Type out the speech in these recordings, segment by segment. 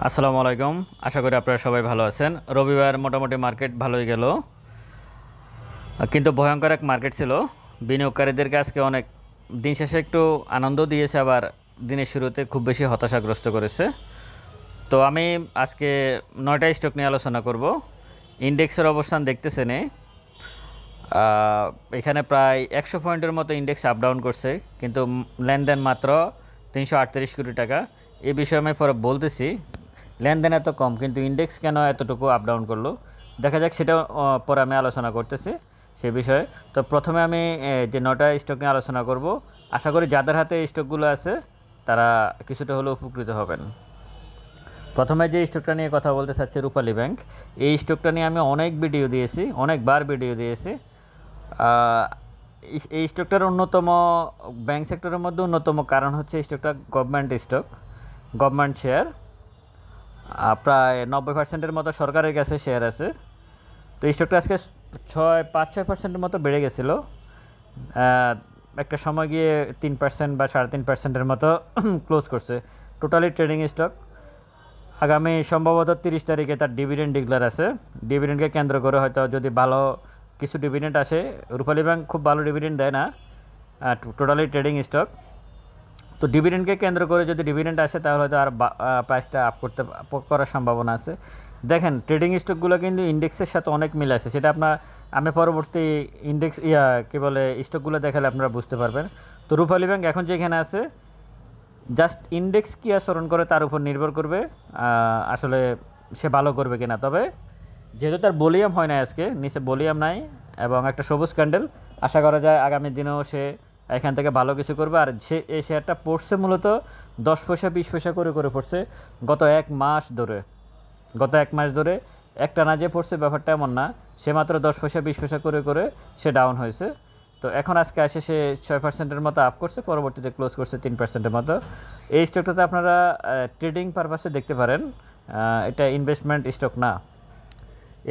আসসালামু আলাইকুম। আশা করি আপনারা সবাই ভালো আছেন। রবিবার মোটামুটি মার্কেট ভালোই গেল, কিন্তু ভয়ঙ্কর এক মার্কেট ছিল। বিনিয়োগকারীদেরকে আজকে অনেক দিন শেষে একটু আনন্দ দিয়েছে, আবার দিনের শুরুতে খুব বেশি হতাশাগ্রস্ত করেছে। তো আমি আজকে 9টা স্টক নিয়ে আলোচনা করব। ইন্ডেক্সের অবস্থান দেখতেছেন, এখানে প্রায় 100 পয়েন্টের মতো ইন্ডেক্স আপ ডাউন করছে, কিন্তু লেনদেন মাত্র 338 কোটি টাকা। এই বিষয়ে আমি পরে বলতেছি। লেনদেন এত কম, কিন্তু ইন্ডেক্স কেন এতটুকু আপ ডাউন করলো দেখা যাক, সেটা পরে আমি আলোচনা করতেছি সে বিষয়ে। তো প্রথমে আমি যে 9টা স্টক নিয়ে আলোচনা করব। আশা করি যাদের হাতে এই স্টকগুলো আছে তারা কিছুটা হলেও উপকৃত হবেন। প্রথমে যে স্টকটা নিয়ে কথা বলতে চাচ্ছি, রূপালী ব্যাংক। এই স্টকটা নিয়ে আমি অনেক ভিডিও দিয়েছি, অনেকবার ভিডিও দিয়েছি। এই স্টকটার অন্যতম, ব্যাংক সেক্টরের মধ্যে অন্যতম কারণ হচ্ছে এই স্টকটা গভর্নমেন্ট স্টক, গভর্নমেন্ট শেয়ার। প্রায় 90%-এর মতো সরকারের কাছে শেয়ার আছে। তো এই স্টকটা আজকে 5-6% মতো বেড়ে গেছিলো। একটা সময় গিয়ে 3% বা 3.5%-এর মতো ক্লোজ করছে। Totally trading stock. আগামী সম্ভবত 30 তারিখে তার ডিভিডেন্ড ডিক্লেয়ার আছে। ডিভিডেন্ডকে কেন্দ্র করে হয়তো যদি ভালো কিছু ডিভিডেন্ড আসে, রূপালী ব্যাংক খুব ভালো ডিভিডেন্ড দেয় না, টোটালি ট্রেডিং স্টক। তো ডিভিডেন্ডকে কেন্দ্র করে যদি ডিভিডেন্ড আসে তাহলে হয়তো আর প্রাইসটা আপ করার সম্ভাবনা আছে। দেখেন, ট্রেডিং স্টকগুলো কিন্তু ইন্ডেক্সের সাথে অনেক মিল আছে, সেটা আমি পরবর্তী ইন্ডেক্স কী বলে স্টকগুলো দেখালে আপনারা বুঝতে পারবেন। তো রূপালী ব্যাংক এখন যেখানে আছে, জাস্ট ইন্ডেক্স কী আচরণ করে তার উপর নির্ভর করবে আসলে সে ভালো করবে কিনা। তবে যেহেতু তার ভলিউম হয় না, আজকে নিচে ভলিউম নাই এবং একটা সবুজ ক্যান্ডেল, আশা করা যায় আগামী দিনেও সে এখান থেকে ভালো কিছু করবে। আর এই শেয়ারটা পড়ছে মূলত 10 পয়সা 20 পয়সা করে করে পড়ছে গত এক মাস ধরে। একটা না যে পড়ছে ব্যাপারটা এমন না, সে মাত্র 10 পয়সা 20 পয়সা করে করে সে ডাউন হয়েছে। তো এখন আজকে আসে সে 6%-এর মতো আপ করছে, পরবর্তীতে ক্লোজ করছে 3%-এর মতো। এই স্টকটাতে আপনারা ট্রেডিং পারপাসে দেখতে পারেন, এটা ইনভেস্টমেন্ট স্টক না।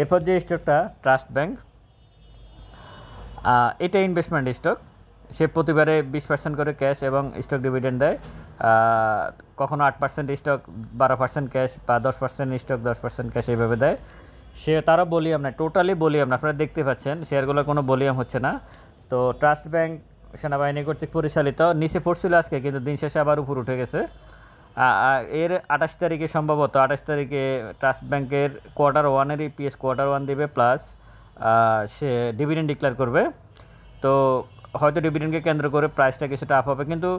এরপর যে স্টকটা ট্রাস্ট ব্যাংক, এটা ইনভেস্টমেন্ট স্টক। সে প্রতিবারে 20% করে ক্যাশ এবং স্টক ডিভিডেন্ড দেয়। কখনো 8% স্টক, 12% ক্যাশ, বা 10% স্টক 10% ক্যাশ, এইভাবে দেয়। তারও ভলিউম না, টোটালি ভলিউম না, আপনারা দেখতে পাচ্ছেন শেয়ারগুলো কোনো ভলিউম হচ্ছে না। তো ট্রাস্ট ব্যাংক সেনাবাহিনী কর্তৃক পরিচালিত, নিচে পড়ছিল আজকে, কিন্তু দিন শেষে আবার উপর উঠে গেছে। এর 28 তারিখে, সম্ভবত 28 তারিখে ট্রাস্ট ব্যাংকের Q1-এর ইপিএস Q1 দিবে, প্লাস সে ডিভিডেন্ড ডিক্লেয়ার করবে। তো হয়তো ডিভিডেন্ডকে কেন্দ্র করে প্রাইসটা কিছুটা আপ হবে, কিন্তু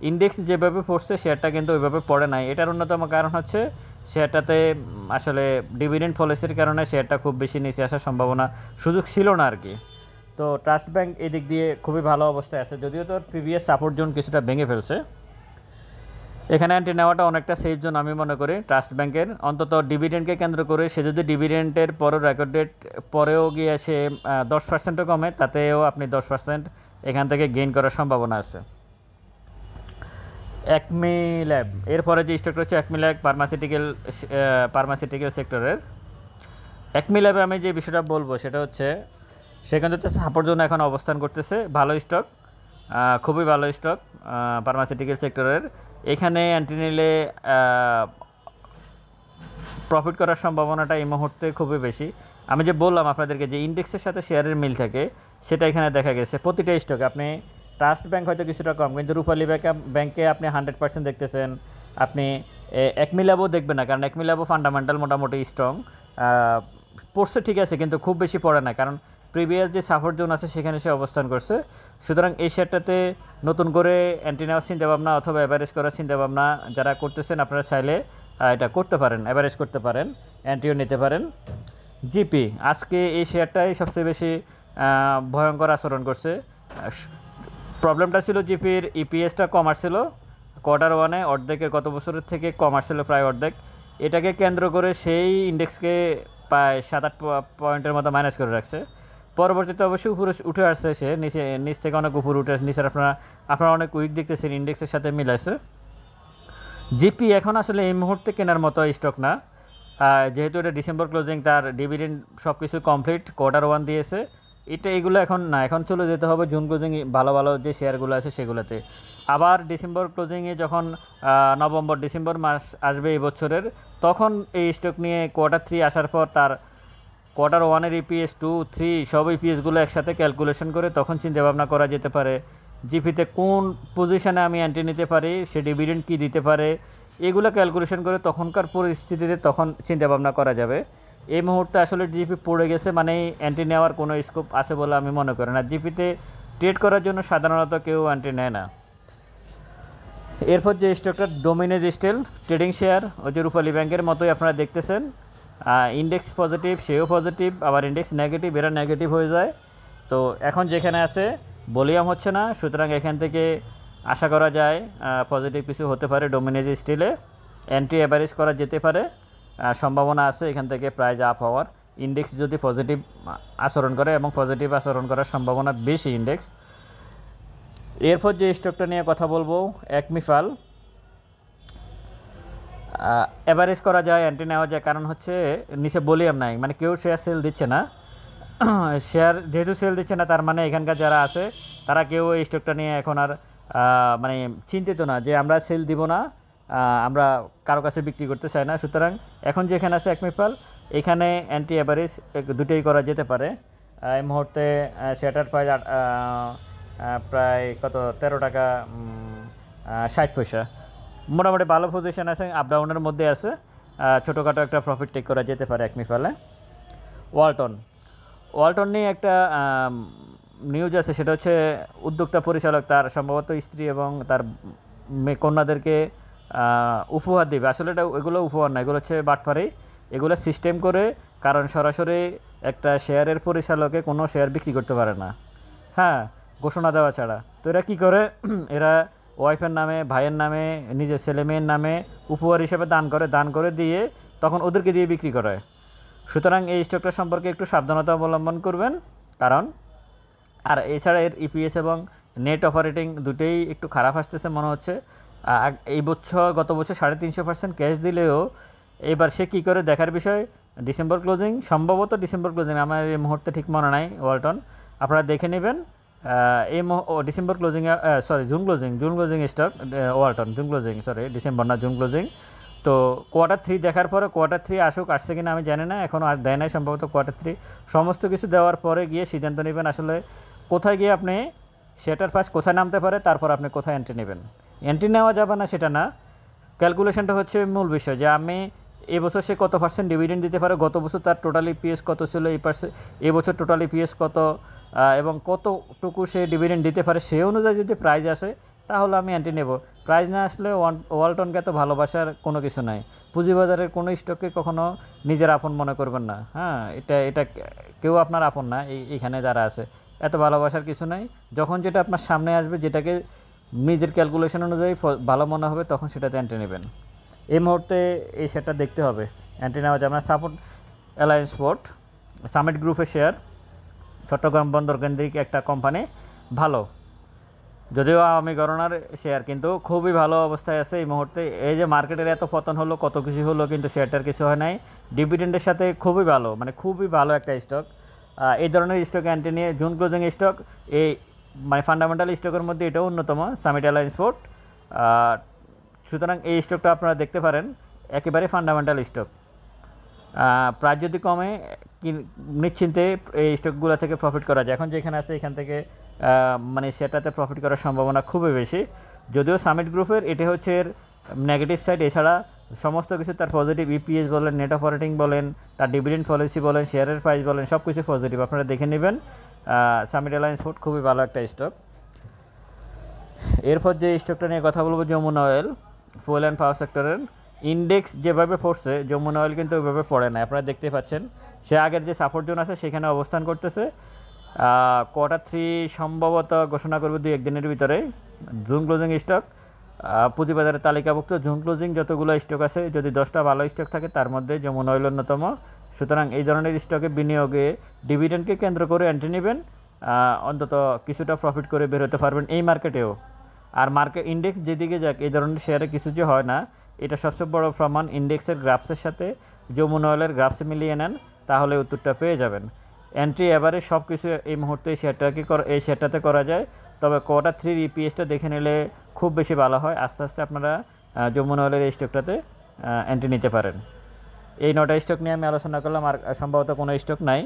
ইন্ডেক্স যেভাবে পড়ছে শেয়ারটা কিন্তু ওইভাবে পড়ে নাই। এটার অন্যতম কারণ হচ্ছে শেয়ারটাতে আসলে ডিভিডেন্ড পলিসির কারণে শেয়ারটা খুব বেশি নিচে আসার সম্ভাবনা, সুযোগ ছিল না আর কি। তো ট্রাস্ট ব্যাংক এই দিক দিয়ে খুবই ভালো অবস্থায় আছে, যদিও তোর প্রিভিয়াস সাপোর্ট জোন কিছুটা ভেঙে ফেলছে। এখানে এন্ট্রি নেওয়াটা অনেকটা সেফ জোন আমি মনে করি ট্রাস্ট ব্যাংকের, অন্তত ডিভিডেন্ডকে কেন্দ্র করে। সে যদি ডিভিডেন্ডের পরও রেকর্ড ডেট পরেও গিয়ে সে 10%ও কমে, তাতেও আপনি 10% এখান থেকে গেইন করার সম্ভাবনা আছে। অ্যাকমি ল্যাব, এরপরে যে স্টকটা হচ্ছে অ্যাকমি ল্যাব, ফার্মাসিউটিক্যাল সেক্টরের। অ্যাকমি ল্যাবে আমি যে বিষয়টা বলবো সেটা হচ্ছে, সেখানে তো সাপোর্ট জোন এখন অবস্থান করতেছে, ভালো স্টক, খুবই ভালো স্টক ফার্মাসিউটিক্যাল সেক্টরের। এখানে এন্ট্রি নিলে প্রফিট করার সম্ভাবনাটা এই মুহূর্তে খুবই বেশি। আমি যে বললাম আপনাদেরকে যে ইন্ডেক্সের সাথে শেয়ারের মিল থাকে, সেটা এখানে দেখা গেছে প্রতিটা স্টকে। আপনি ট্রাস্ট ব্যাংক হয়তো কিছুটা কম, কিন্তু রূপালী ব্যাংকে আপনি 100% দেখতেছেন। আপনি অ্যাকমি ল্যাবও দেখবেন না, কারণ অ্যাকমি ল্যাবও ফান্ডামেন্টাল মোটামুটি স্ট্রং। পড়ছে ঠিক আছে, কিন্তু খুব বেশি পড়ে না, কারণ প্রিভিয়াস যে সাপোর্ট জোন আছে সেখানে সে অবস্থান করছে। সুতরাং এই শেয়ারটাতে নতুন করে এন্ট্রি নেওয়ার চিন্তাভাবনা অথবা অ্যাভারেজ করার চিন্তাভাবনা যারা করতেছেন, আপনারা চাইলে এটা করতে পারেন, অ্যাভারেজ করতে পারেন, এন্ট্রিও নিতে পারেন। জিপি, আজকে এই শেয়ারটাই সবচেয়ে বেশি ভয়ঙ্কর আচরণ করছে। প্রবলেমটা ছিল জিপির ইপিএসটা কমার ছিল, Q1-এ অর্ধেকের, গত বছরের থেকে কমার ছিল প্রায় অর্ধেক। এটাকে কেন্দ্র করে সেই ইন্ডেক্সকে প্রায় 7-8 পয়েন্টের মতো মাইনাস করে রাখছে। পরবর্তীতে অবশ্যই উপরে উঠে আসছে, সে নিচ থেকে অনেক উপরে উঠে আসছে। নিচের আপনারা অনেক উইক দেখতেছেন, ইন্ডেক্সের সাথে মিলাইছে। জিপি এখন আসলে এই মুহূর্তে কেনার মতো স্টক না, যেহেতু এটা ডিসেম্বর ক্লোজিং, তার ডিভিডেন্ড সব কিছু কমপ্লিট, Q1 দিয়েছে, এগুলো এখন না, এখন চলে যেতে হবে জুন ক্লোজিং ভালো ভালো যে শেয়ারগুলো আছে সেগুলোতে। আবার ডিসেম্বর ক্লোজিংয়ে যখন নভেম্বর ডিসেম্বর মাস আসবে এই বছরের, তখন এই স্টক নিয়ে কোয়ার্টার 3 আসার পর তার কোয়ার্টার 1-এর ইপিএস 2, 3 সব ইপিএসগুলো একসাথে ক্যালকুলেশন করে তখন চিন্তাভাবনা করা যেতে পারে জিপিতে কোন পজিশনে আমি এন্ট্রি নিতে পারি, সে ডিভিডেন্ড কী দিতে পারে, এগুলো ক্যালকুলেশন করে তখনকার পরিস্থিতিতে তখন চিন্তাভাবনা করা যাবে। এই মুহূর্তে আসলে জিপি পড়ে গেছে মানে এন্ট্রি নেওয়ার কোনো স্কোপ আছে বলে আমি মনে করি না। জিপিতে ট্রেড করার জন্য সাধারণত কেউ এন্ট্রি নেয় না। এরপর যে স্টকটা ডোমিনেজ স্টিল ট্রেডিং শেয়ার, ওই যে রূপালী ব্যাংকের মতোই আপনারা দেখতেছেন, ইন্ডেক্স পজিটিভ, সেও পজিটিভ, আবার ইন্ডেক্স নেগেটিভ, এরা নেগেটিভ হয়ে যায়। তো এখন যেখানে আছে ভলিউম হচ্ছে না, সুতরাং এখান থেকে আশা করা যায় পজিটিভ কিছু হতে পারে। ডোমিনেজ স্টিলে এন্ট্রি অ্যাভারেজ করা যেতে পারে, সম্ভাবনা আছে এখান থেকে প্রাইস আপ হওয়ার। ইন্ডেক্স যদি পজিটিভ আচরণ করে, এবং পজিটিভ আচরণ করার সম্ভাবনা বেশি ইন্ডেক্স। এরপর যে স্টকটা নিয়ে কথা বলবো, একমিফাল। অ্যাভারেজ করা যায়, এন্ট্রি নেওয়া যায়, কারণ হচ্ছে নিচে ভলিউম নাই, মানে কেউ শেয়ার সেল দিচ্ছে না। শেয়ার যেহেতু সেল দিচ্ছে না, তার মানে এখানকার যারা আছে তারা কেউ এই স্টকটা নিয়ে এখন আর মানে চিন্তিত না যে আমরা সেল দিব না, আমরা কারো কাছে বিক্রি করতে চাই না। সুতরাং এখন যেখানে আছে একমিফাল, এখানে অ্যান্টি অ্যাভারেজ দুটোই করা যেতে পারে। এই মুহূর্তে শেয়ারটার প্রাইস প্রায় কত 13 টাকা 60 পয়সা, মোটামুটি ভালো পজিশন আছে, আপ ডাউনের মধ্যে আছে, ছোটোখাটো একটা প্রফিট টেক করা যেতে পারে একমিফালে। ওয়ালটন নিয়ে একটা নিউজ আছে, সেটা হচ্ছে উদ্যোক্তা পরিচালক তার সম্ভবত স্ত্রী এবং তার কন্যাদেরকে উপহার দেবে। আসলে এগুলো উপহার না, এগুলো হচ্ছে বাটপারি, এগুলো সিস্টেম করে, কারণ সরাসরি একটা শেয়ারের পরিচালকে কোনো শেয়ার বিক্রি করতে পারে না, হ্যাঁ, ঘোষণা দেওয়া ছাড়া। তো এরা কী করে, এরা ওয়াইফের নামে, ভাইয়ের নামে, নিজের ছেলে মেয়ের নামে উপহার হিসেবে দান করে দিয়ে তখন ওদেরকে দিয়ে বিক্রি করে। সুতরাং এই স্টকটা সম্পর্কে একটু সাবধানতা অবলম্বন করবেন, কারণ আর এছাড়া এর ইপিএস এবং নেট অপারেটিং দুটোই একটু খারাপ আসতেছে মনে হচ্ছে। এই বছর গত বছর 350% ক্যাশ দিলেও এবার সে কী করে দেখার বিষয়। ডিসেম্বর ক্লোজিং, সম্ভবত ডিসেম্বর ক্লোজিং, আমার এই মুহূর্তে ঠিক মনে নাই ওয়ালটন, আপনারা দেখে নেবেন। এই ডিসেম্বর ক্লোজিংয়ে June closing stock Walton, December না, জুন ক্লোজিং। তো কোয়ার্টার 3 দেখার পরে, কোয়ার্টার 3 আসছে কিনা আমি জানি না, এখনও আর দেয় নাই, সম্ভবত কোয়ার্টার 3 সমস্ত কিছু দেওয়ার পরে গিয়ে সিদ্ধান্ত নেবেন আসলে কোথায় গিয়ে আপনি সেটার ফার্স্ট কোথায় নামতে পারে, তারপর আপনি কোথায় এন্ট্রি নেবেন। এন্ট্রি নেওয়া যাবে না সেটা না, ক্যালকুলেশনটা হচ্ছে মূল বিষয়, যে আমি এবছর সে কত % ডিভিডেন্ড দিতে পারে, গত বছর তার টোটাল ইপিএস কত ছিল, এবছর টোটাল ইপিএস কত, এবং কতটুকু সে ডিভিডেন্ড দিতে পারে, সেই অনুযায়ী যদি প্রাইস আসে তাহলে আমি এন্ট্রি নেব। প্রাইস না আসলে ওয়ালটনকে তো ভালোবাসার কোনো কিছু নাই। পুঁজিবাজারের কোনো স্টককে কখনো নিজের আপন মনে করবেন না, হ্যাঁ, এটা কেউ আপনার আপন না। এইখানে যারা আছে এত ভালোবাসার কিছু নাই। যখন যেটা আপনার সামনে আসবে, যেটাকে নিজের ক্যালকুলেশন অনুযায়ী ভালো মনে হবে, তখন সেটাতে এন্ট্রি নেবেন। এই মুহূর্তে এই শেয়ারটা দেখতে হবে, এন্ট্রি নেওয়া যাবে না। সাপোর্ট অ্যালায়েন্স পোর্ট, সামিট গ্রুপের শেয়ার, চট্টগ্রাম বন্দর কেন্দ্রিক একটা কোম্পানি, ভালো, যদিও আওয়ামী গণনার শেয়ার, কিন্তু খুবই ভালো অবস্থায় আছে এই মুহূর্তে। এই যে মার্কেটের এত পতন হলো, কত কিছু হলো, কিন্তু শেয়ারটার কিছু হয় নাই। ডিভিডেন্ডের সাথে খুবই ভালো, মানে খুবই ভালো একটা স্টক। এই ধরনের স্টক এন্ট্রি নিয়ে, জুন ক্লোজিং স্টক, এই মানে ফান্ডামেন্টাল স্টকের মধ্যে এটাও অন্যতম, সামিট অ্যালায়েন্স পোর্ট। সুতরাং এই স্টকটা আপনারা দেখতে পারেন, একেবারে ফান্ডামেন্টাল স্টক। প্রাইস যদি কমে, নিশ্চিন্তে এই স্টকগুলো থেকে প্রফিট করা যায়। এখন যেখানে আছে এখান থেকে মানে সেটাতে প্রফিট করার সম্ভাবনা খুবই বেশি। যদিও সামিট গ্রুপের এটা হচ্ছে এর নেগেটিভ সাইড, এছাড়া সমস্ত কিছু তার পজিটিভ, ইপিএস বলেন, নেট অপারেটিং বলেন, তার ডিভিডেন্ড পলিসি বলেন, শেয়ারের প্রাইস বলেন, সব কিছু পজিটিভ, আপনারা দেখে নেবেন। সামিট অ্যালায়েন্স ফুড খুবই ভালো একটা স্টক। এরপর যে স্টকটা নিয়ে কথা বলবো, Jamuna oil, fuel and power সেক্টরের। ইন্ডেক্স যেভাবে পড়ছে, যমুনা অয়েল কিন্তু ওইভাবে পড়ে না, আপনারা দেখতে পাচ্ছেন। সে আগের যে সাপোর্ট জোন আছে সেখানে অবস্থান করতেছে। কোয়ার্টার 3 সম্ভবত ঘোষণা করবে 2-1 দিনের ভিতরে। জুন ক্লোজিং স্টক, পুঁজিবাজারের তালিকাভুক্ত জুন ক্লোজিং যতগুলো স্টক আছে, যদি 10টা ভালো স্টক থাকে তার মধ্যে যমুনা অয়েল অন্যতম। সুতরাং এই ধরনের স্টকে বিনিয়োগে ডিভিডেন্ডকে কেন্দ্র করে এন্ট্রি নেবেন, অন্তত কিছুটা প্রফিট করে বের হতে পারবেন এই মার্কেটেও। আর মার্কেট ইন্ডেক্স যেদিকে যাক, এই ধরনের শেয়ারে কিছু যে হয় না, এটা সবচেয়ে বড় প্রমাণ। ইন্ডেক্সের গ্রাফসের সাথে যমুনা অয়েলের গ্রাফস মিলিয়ে নেন, তাহলে উত্তরটা পেয়ে যাবেন। এন্ট্রি এভারেজ সব কিছু এই মুহূর্তে এই শেয়ারটাতে করা যায়। তবে Q3 ইপিএসটা দেখে নিলে খুব বেশি ভালো হয়। আস্তে আস্তে আপনারা যমুনা অয়েলের এই স্টকটাতে এন্ট্রি নিতে পারেন। এই 9টা স্টক নিয়ে আমি আলোচনা করলাম, আর সম্ভবত কোনো স্টক নাই।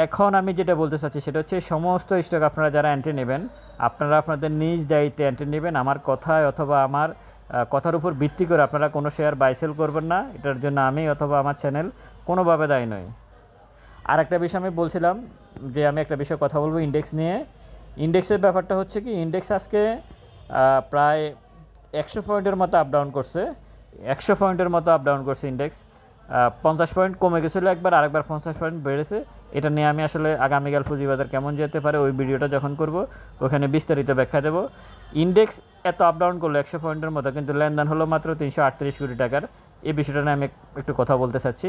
এখন আমি যেটা বলতে চাচ্ছি সেটা হচ্ছে সমস্ত স্টক আপনারা যারা এন্ট্রি নেবেন, আপনারা আপনাদের নিজ দায়িত্বে এন্ট্রি নেবেন। আমার কথায় অথবা আমার কথার উপর ভিত্তি করে আপনারা কোনো শেয়ার বাই সেল করবেন না। এটার জন্য আমি অথবা আমার চ্যানেল কোনোভাবে দায়ী নয়। আর একটা বিষয় আমি বলছিলাম যে আমি একটা বিষয় কথা বলবো ইন্ডেক্স নিয়ে। ইন্ডেক্সের ব্যাপারটা হচ্ছে কি, ইন্ডেক্স আজকে প্রায় 100 পয়েন্টের মতো আপ ডাউন করছে। 100 পয়েন্টের মতো আপ ডাউন করছে ইন্ডেক্স। 50 পয়েন্ট কমে গেছিলো একবার, আরেকবার 50 পয়েন্ট বেড়েছে। এটা নিয়ে আমি আসলে আগামীকাল পুঁজিবাজার কেমন যেতে পারে ওই ভিডিওটা যখন করব ওখানে বিস্তারিত ব্যাখ্যা দেবো। ইন্ডেক্স এত আপ ডাউন করলো 100 পয়েন্টের মতো, কিন্তু লেনদেন হলো মাত্র 338 কোটি টাকার। এই বিষয়টা নিয়ে আমি একটু কথা বলতে চাচ্ছি।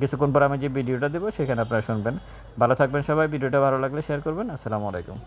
কিছুক্ষণ পর আমি যে ভিডিওটা দেবো সেখানে আপনারা শুনবেন। ভালো থাকবেন সবাই। ভিডিওটা ভালো লাগলে শেয়ার করবেন। আসসালামু আলাইকুম।